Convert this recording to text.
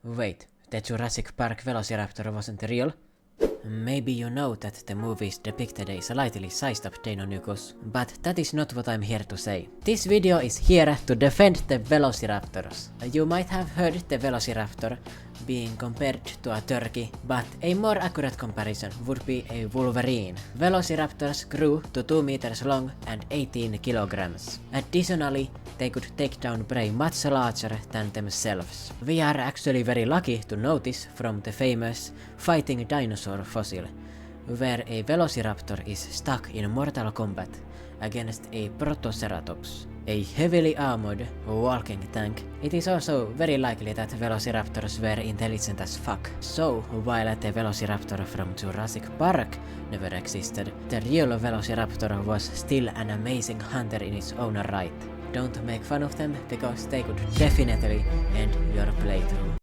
Wait, the Jurassic Park Velociraptor wasn't real? Maybe you know that the movies depicted a slightly sized up Deinonychus, but that is not what I'm here to say. This video is here to defend the Velociraptors. You might have heard the Velociraptor being compared to a turkey, but a more accurate comparison would be a wolverine. Velociraptors grew to 2 meters long and 18 kilograms. Additionally, they could take down prey much larger than themselves. We are actually very lucky to know this from the famous Fighting Dinosaur fossil, where a Velociraptor is stuck in mortal combat against a Protoceratops, a heavily armored walking tank. It is also very likely that Velociraptors were intelligent as fuck. So, while the Velociraptor from Jurassic Park never existed, the real Velociraptor was still an amazing hunter in its own right. Don't make fun of them, because they could definitely end your playthrough.